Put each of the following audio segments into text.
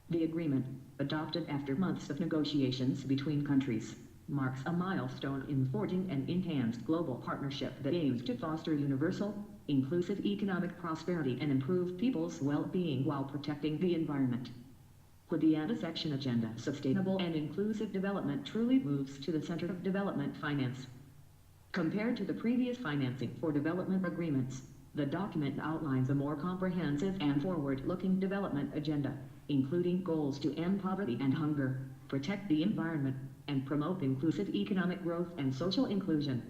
The agreement, adopted after months of negotiations between countries, marks a milestone in forging an enhanced global partnership that aims to foster universal, inclusive economic prosperity and improve people's well-being while protecting the environment. With the Anti-Section Agenda, sustainable and inclusive development truly moves to the center of development finance. Compared to the previous financing for development agreements, the document outlines a more comprehensive and forward-looking development agenda, including goals to end poverty and hunger, protect the environment, and promote inclusive economic growth and social inclusion.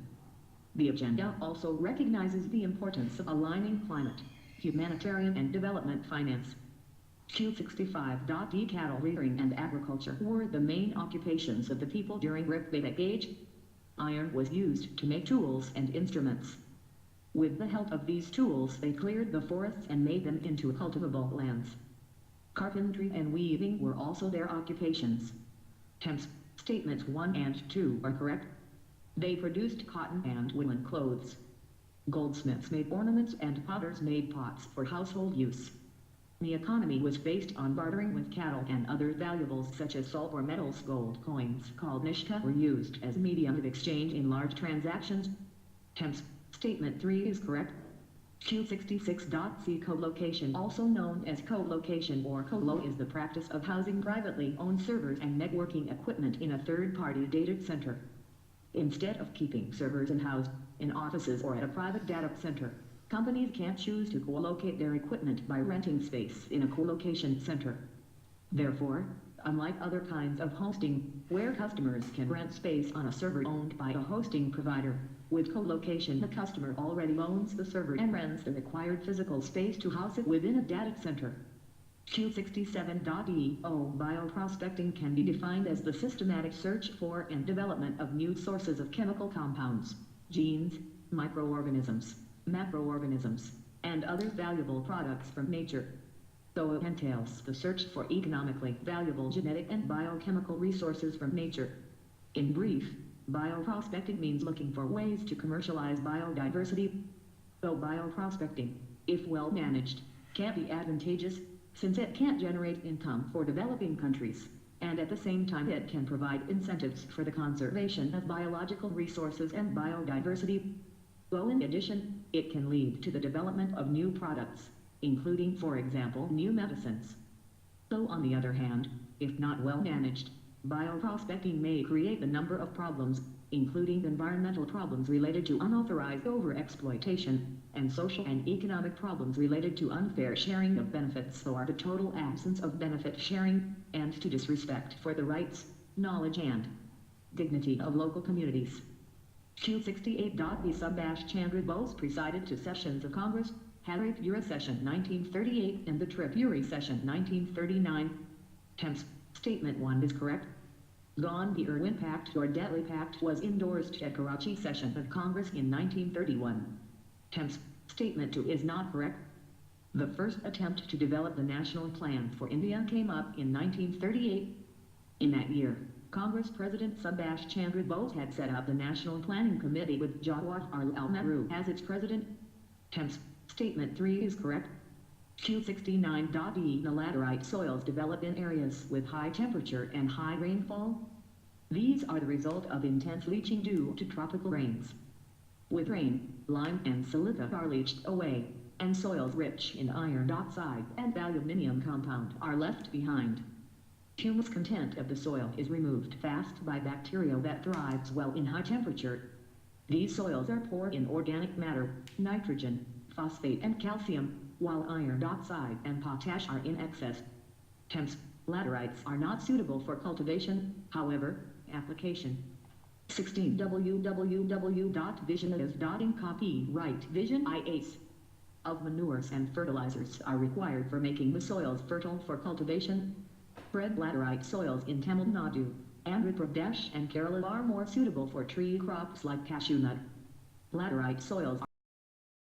The agenda also recognizes the importance of aligning climate, humanitarian and development finance. Q65.D Cattle rearing and agriculture were the main occupations of the people during Rigvedic age. Iron was used to make tools and instruments. With the help of these tools they cleared the forests and made them into cultivable lands. Carpentry and weaving were also their occupations. Temps statements 1 and 2 are correct. They produced cotton and woolen clothes. Goldsmiths made ornaments and potters made pots for household use. The economy was based on bartering with cattle and other valuables such as salt or metals. Gold coins called nishka were used as a medium of exchange in large transactions. Temps statement 3 is correct. Q66.C co-location, also known as co-location or colo, is the practice of housing privately owned servers and networking equipment in a third-party data center. Instead of keeping servers in-house, in offices or at a private data center, companies can choose to co-locate their equipment by renting space in a co-location center. Therefore, unlike other kinds of hosting, where customers can rent space on a server owned by a hosting provider, with co-location the customer already owns the server and rents the required physical space to house it within a data center. Q67.EO bioprospecting can be defined as the systematic search for and development of new sources of chemical compounds, genes, microorganisms, macroorganisms, and other valuable products from nature. So it entails the search for economically valuable genetic and biochemical resources from nature. In brief, bioprospecting means looking for ways to commercialize biodiversity. Though bioprospecting, if well managed, can be advantageous, since it can't generate income for developing countries, and at the same time it can provide incentives for the conservation of biological resources and biodiversity. Though in addition, it can lead to the development of new products, including, for example, new medicines. So on the other hand, if not well managed, bioprospecting may create a number of problems, including environmental problems related to unauthorized overexploitation, and social and economic problems related to unfair sharing of benefits or the total absence of benefit sharing, and to disrespect for the rights, knowledge and dignity of local communities. Q68.B Subhash Chandra Bose presided to sessions of Congress, Haripura Session 1938 and the Tripuri Session 1939. Temps statement 1 is correct. Gandhi-Irwin Pact or Delhi Pact was endorsed at Karachi Session of Congress in 1931. Temps statement 2 is not correct. The first attempt to develop the National Plan for India came up in 1938. In that year, Congress President Subhash Chandra Bose had set up the National Planning Committee with Jawaharlal Nehru as its president. Temps statement 3 is correct. Q69.E The laterite soils develop in areas with high temperature and high rainfall. These are the result of intense leaching due to tropical rains. With rain, lime and silica are leached away, and soils rich in iron oxide and aluminium compound are left behind. Humus content of the soil is removed fast by bacteria that thrives well in high temperature. These soils are poor in organic matter, nitrogen, phosphate and calcium, while iron oxide and potash are in excess. Temps laterites are not suitable for cultivation, however, application. 16 www.visionis.in Copyright Vision IAS of manures and fertilizers are required for making the soils fertile for cultivation. Red laterite soils in Tamil Nadu, Andhra Pradesh and Kerala are more suitable for tree crops like cashew nut. Laterite soils